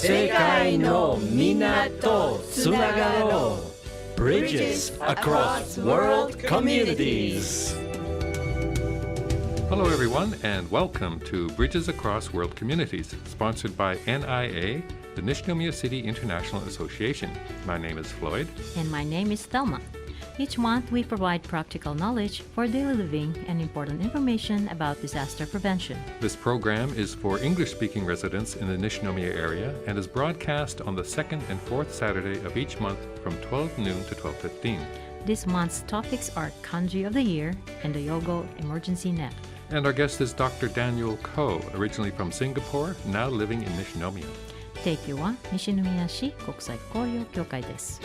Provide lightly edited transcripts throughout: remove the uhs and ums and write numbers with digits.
世界のみんなとつながろう Bridges across world communities. Hello everyone and welcome to Bridges Across World Communities, sponsored by NIA, the Nishinomiya City International Association. My name is Floyd. And my name is Thelma. Each month, we provide practical knowledge for daily living and important information about disaster prevention. This program is for English-speaking residents in the Nishinomiya area and is broadcast on the second and fourth Saturday of each month from 12 noon to 12:15. This month's topics are Kanji of the Year and the Yogo Emergency Net. And our guest is Dr. Daniel Ko, originally from Singapore, now living in Nishinomiya. 提供は西宮市国際交流協会です。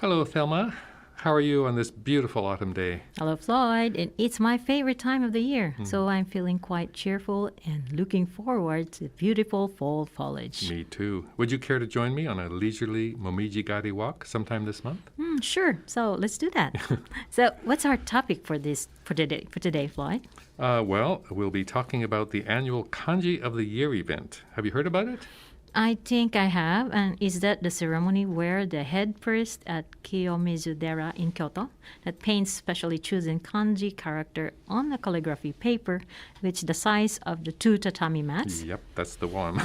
Hello, Thelma. How are you on this beautiful autumn day? Hello, Floyd. And it's my favorite time of the year, so I'm feeling quite cheerful and looking forward to beautiful fall foliage. Me too. Would you care to join me on a leisurely Momiji-gari walk sometime this month? Sure. So let's do that. So what's our topic for today, Floyd? Well, we'll be talking about the annual Kanji of the Year event. Have you heard about it? I think I have. And is that the ceremony where the head priest at Kiyomizu-dera in Kyoto that paints specially chosen kanji character on the calligraphy paper, which the size of the 2 tatami mats? Yep, that's the one.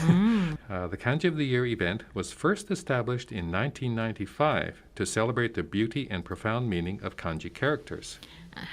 The Kanji of the Year event was first established in 1995 to celebrate the beauty and profound meaning of kanji characters.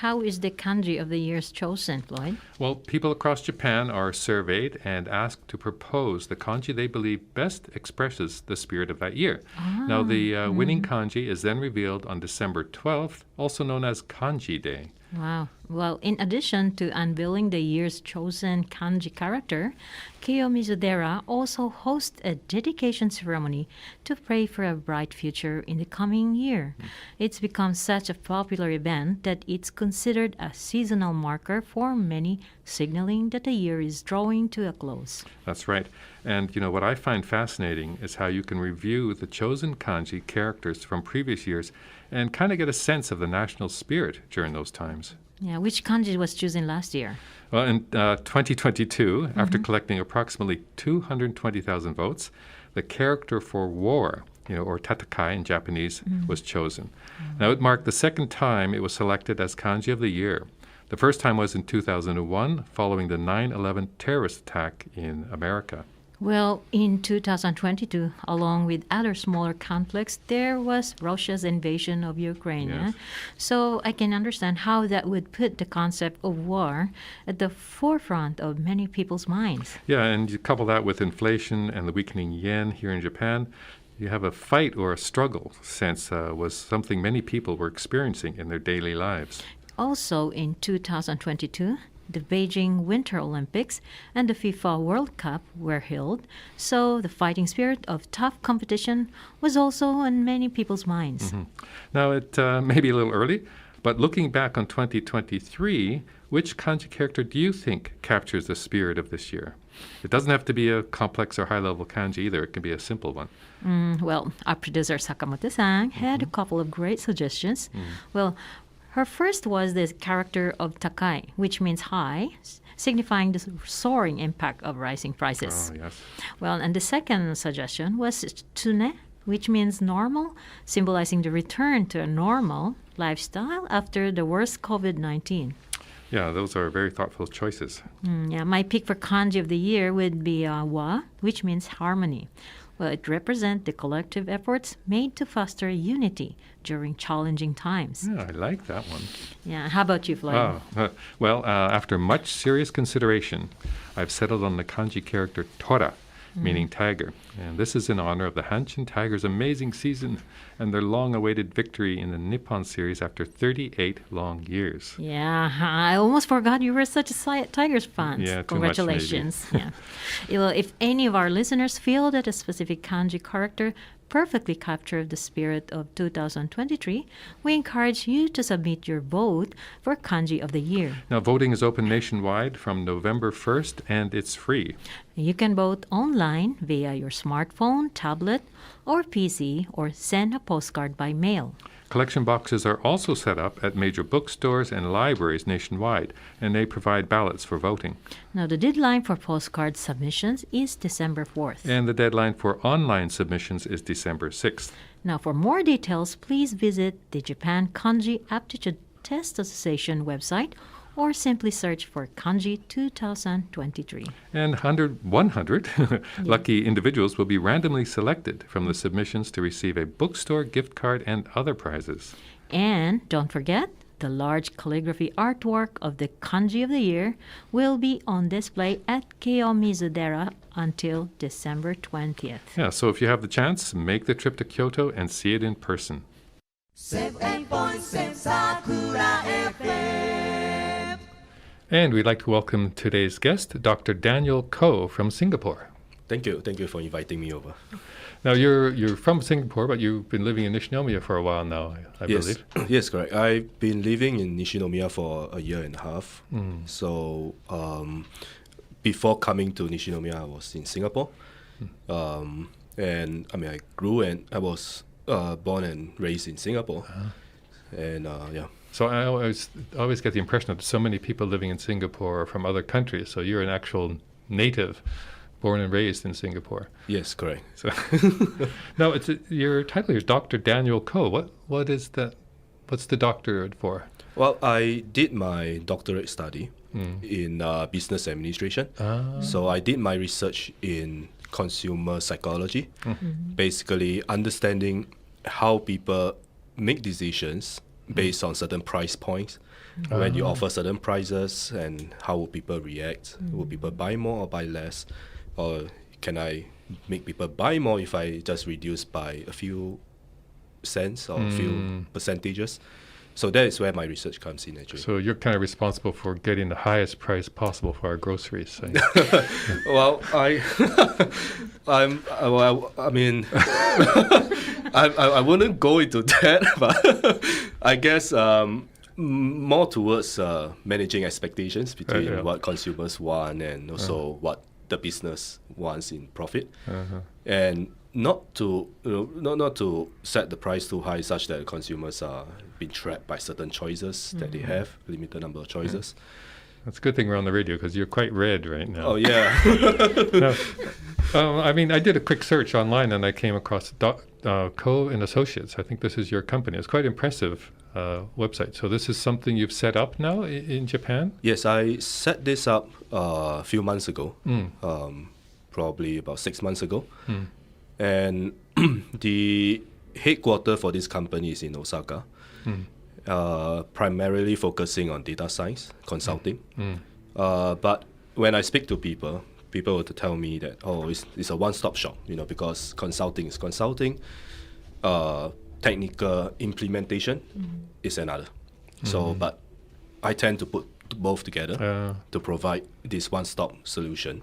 How is the kanji of the year chosen, Floyd? Well, people across Japan are surveyed and asked to propose the kanji they believe best expresses the spirit of that year. Now, the winning kanji is then revealed on December 12th, also known as Kanji Day. Wow. Well, in addition to unveiling the year's chosen kanji character, Kiyomizu-dera also hosts a dedication ceremony to pray for a bright future in the coming year. It's become such a popular event that it's considered a seasonal marker for many, signaling that the year is drawing to a close. That's right. And, what I find fascinating is how you can review the chosen kanji characters from previous years and kind of get a sense of the national spirit during those times. Yeah, which kanji was chosen last year? Well, in 2022, after collecting approximately 220,000 votes, the character for war, or tatakai in Japanese, was chosen. Now, it marked the second time it was selected as kanji of the year. The first time was in 2001, following the 9/11 terrorist attack in America. Well, in 2022, along with other smaller conflicts, there was Russia's invasion of Ukraine. Yes. So I can understand how that would put the concept of war at the forefront of many people's minds. Yeah, and you couple that with inflation and the weakening yen here in Japan, you have a fight or a struggle sense was something many people were experiencing in their daily lives. Also in 2022, the Beijing Winter Olympics and the FIFA World Cup were held, so the fighting spirit of tough competition was also on many people's minds. Now, it may be a little early, but looking back on 2023, which kanji character do you think captures the spirit of this year? It doesn't have to be a complex or high-level kanji either. It can be a simple one. Well, our producer Sakamoto-san had a couple of great suggestions. Well, her first was the character of Takai, which means high, signifying the soaring impact of rising prices. Oh, yes. Well, and the second suggestion was Tsune, which means normal, symbolizing the return to a normal lifestyle after the worst COVID-19. Yeah, those are very thoughtful choices. My pick for kanji of the year would be wa, which means harmony. Well, it represents the collective efforts made to foster unity during challenging times. Yeah, I like that one. Yeah, how about you, Floyd? After much serious consideration, I've settled on the kanji character Tora, meaning tiger. And this is in honor of the Hanshin Tigers' amazing season and their long-awaited victory in the Nippon series after 38 long years. Yeah, I almost forgot you were such a Tigers fan. Yeah, too Congratulations. Much, maybe. Yeah. Well, if any of our listeners feel that a specific kanji character perfectly captured the spirit of 2023, we encourage you to submit your vote for Kanji of the Year. Now, voting is open nationwide from November 1st, and it's free. You can vote online via your smartphone, tablet, or PC, or send a postcard by mail. Collection boxes are also set up at major bookstores and libraries nationwide, and they provide ballots for voting. Now, the deadline for postcard submissions is December 4th. And the deadline for online submissions is December 6th. Now, for more details, please visit the Japan Kanji Aptitude Test Association website or simply search for Kanji 2023. And 100 lucky individuals will be randomly selected from the submissions to receive a bookstore gift card and other prizes. And don't forget, the large calligraphy artwork of the Kanji of the Year will be on display at Keio Mizudera until December 20th. Yeah, so if you have the chance, make the trip to Kyoto and see it in person. 7.7 Sakura FM. And we'd like to welcome today's guest, Dr. Daniel Ko from Singapore. Thank you for inviting me over. Now, you're from Singapore, but you've been living in Nishinomiya for a while now, I Yes, believe. yes, correct. I've been living in Nishinomiya for a year and a half. So before coming to Nishinomiya, I was in Singapore, and I grew and I was born and raised in Singapore, and yeah. So I always get the impression that so many people living in Singapore are from other countries. So you're an actual native, born and raised in Singapore. Yes, correct. So now your title is Dr. Daniel Ko. What is that? What's the doctorate for? Well, I did my doctorate study in business administration. So I did my research in consumer psychology, basically understanding how people make decisions based on certain price points. When you offer certain prices, and how will people react? Will people buy more or buy less? Or can I make people buy more if I just reduce by a few cents or a few percentages? So that is where my research comes in, actually. So you're kind of responsible for getting the highest price possible for our groceries. So. Well, I mean, I wouldn't go into that, but I guess more towards managing expectations between what consumers want and also what the business wants in profit, and not to not to set the price too high such that consumers are being trapped by certain choices that they have, limited number of choices. That's a good thing we're on the radio because you're quite red right now. Oh yeah. Now, I mean, I did a quick search online and I came across Co and Associates. I think this is your company. It's quite impressive website. So this is something you've set up now in Japan? Yes, I set this up a few months ago, probably about 6 months ago. And the headquarters for this company is in Osaka, primarily focusing on data science consulting. But when I speak to people will tell me that, it's a one-stop shop, because consulting is consulting, technical implementation is another. So, but I tend to put both together to provide this one-stop solution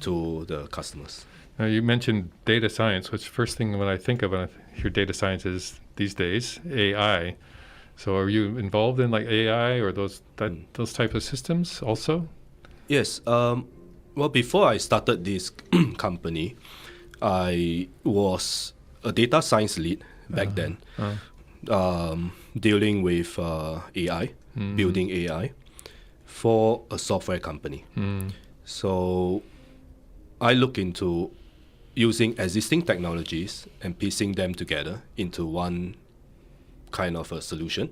to the customers. Now you mentioned data science, which first thing when I think of when I hear data science is these days AI. So are you involved in like AI or those type of systems also? Yes. Well, before I started this company, I was a data science lead back then, dealing with AI, building AI for a software company. So I look into using existing technologies and piecing them together into one kind of a solution,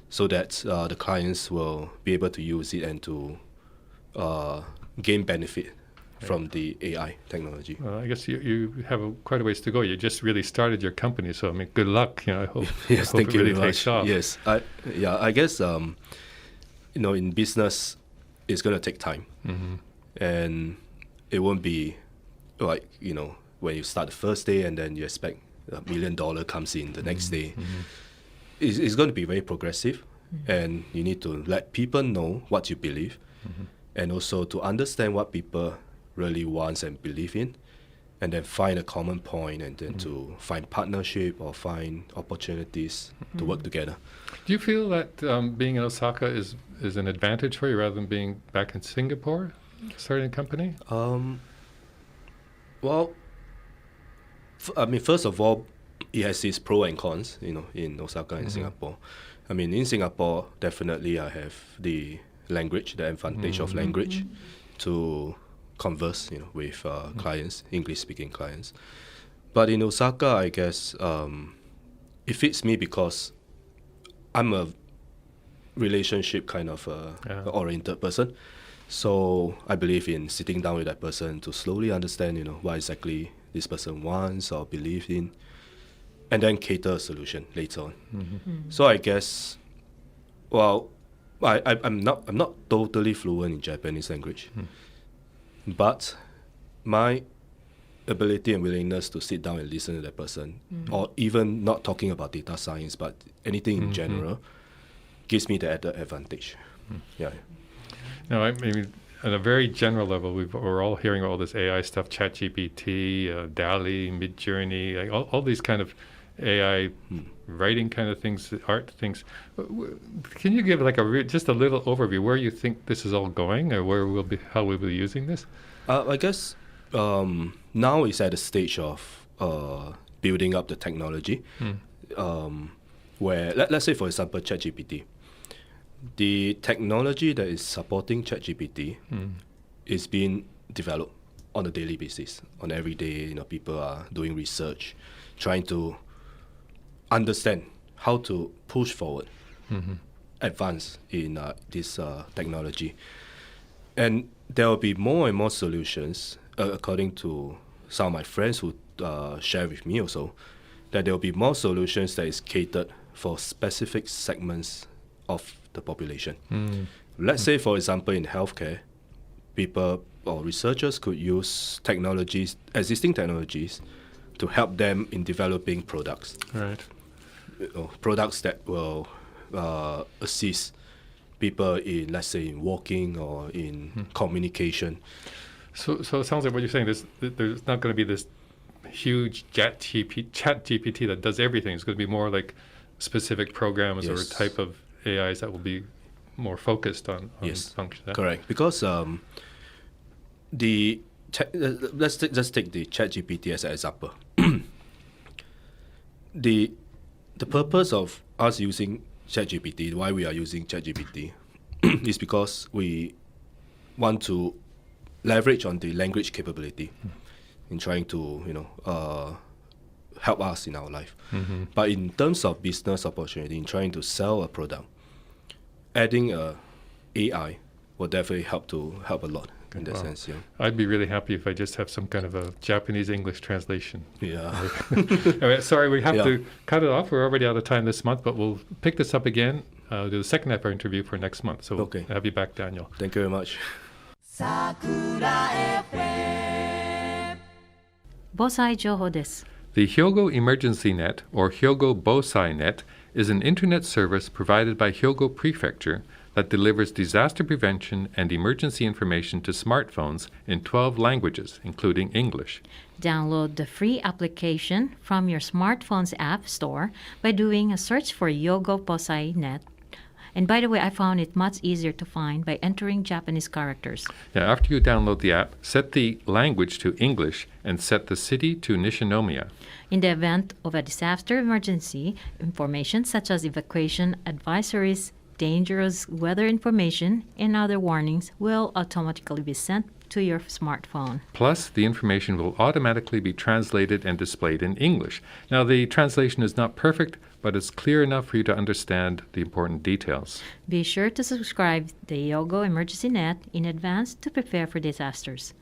so that the clients will be able to use it and to gain benefit from the AI technology. Well, I guess you have quite a ways to go. You just really started your company, so I mean, good luck. I hope, yes, I hope thank it you really very takes much. off. Yes, I guess in business, it's going to take time, and it won't be like when you start the first day and then you expect $1 million comes in the next day. It's going to be very progressive, and you need to let people know what you believe, and also to understand what people really want and believe in, and then find a common point, and then to find partnership or find opportunities to work together. Do you feel that being in Osaka is an advantage for you rather than being back in Singapore, starting a company? Well, first of all, it has its pros and cons, in Osaka and Singapore. In Singapore, definitely I have the language, the advantage of language to converse, with clients, English-speaking clients. But in Osaka, I guess it fits me because I'm a relationship kind of oriented person. So I believe in sitting down with that person to slowly understand, what exactly this person wants or believes in, and then cater a solution later on. So I guess, well, I'm not totally fluent in Japanese language, but my ability and willingness to sit down and listen to that person, or even not talking about data science, but anything in general, gives me the added advantage. Yeah. No, I mean, at a very general level, we're all hearing all this AI stuff, ChatGPT, DALL-E, Midjourney, like all these kind of AI writing kind of things, art things. Can you give like just a little overview where you think this is all going, or how we'll be using this? I guess now it's at the stage of building up the technology, where let's say, for example, ChatGPT. The technology that is supporting ChatGPT is being developed on a daily basis. On every day, people are doing research, trying to understand how to push forward, advance in this technology. And there will be more and more solutions, according to some of my friends who share with me also, that there will be more solutions that is catered for specific segments of the population. Let's say, for example, in healthcare, people or researchers could use existing technologies, to help them in developing products. Right. Products that will assist people in, let's say, in walking or in communication. So it sounds like what you're saying, there's not going to be this huge chat GPT that does everything. It's going to be more like specific programs or type of AIs that will be more focused on function. Correct. Because let's take the ChatGPT as an example. The purpose of us using ChatGPT, why we are using ChatGPT, is because we want to leverage on the language capability in trying to help us in our life. But in terms of business opportunity, in trying to sell a product, adding a AI will definitely help a lot in that sense. Yeah. I'd be really happy if I just have some kind of a Japanese-English translation. Yeah. All right, sorry, we have to cut it off. We're already out of time this month, but we'll pick this up again, do the second half of our interview for next month. So we'll have you back, Daniel. Thank you very much. 防災情報です。 The Hyogo Emergency Net, or Hyogo Bosai Net, is an internet service provided by Hyogo Prefecture that delivers disaster prevention and emergency information to smartphones in 12 languages, including English. Download the free application from your smartphone's app store by doing a search for Hyogo Bosai Net. And by the way, I found it much easier to find by entering Japanese characters. Yeah, after you download the app, set the language to English and set the city to Nishinomiya. In the event of a disaster emergency, information such as evacuation advisories, dangerous weather information, and other warnings will automatically be sent to your smartphone. Plus, the information will automatically be translated and displayed in English. Now, the translation is not perfect, but it's clear enough for you to understand the important details. Be sure to subscribe to the Hyogo Emergency Net in advance to prepare for disasters.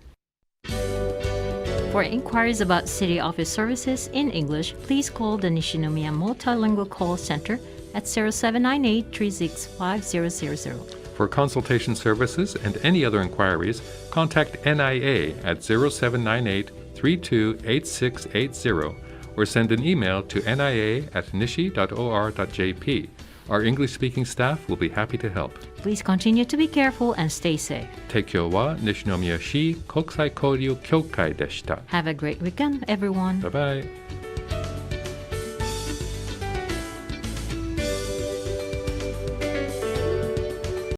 For inquiries about city office services in English, please call the Nishinomiya Multilingual Call Center at 0798-365-000. For consultation services and any other inquiries, contact NIA at 0798-328680 or send an email to nia@nishi.or.jp. Our English-speaking staff will be happy to help. Please continue to be careful and stay safe. 提供は西宮市国際交流協会でした。Have a great weekend, everyone. Bye-bye.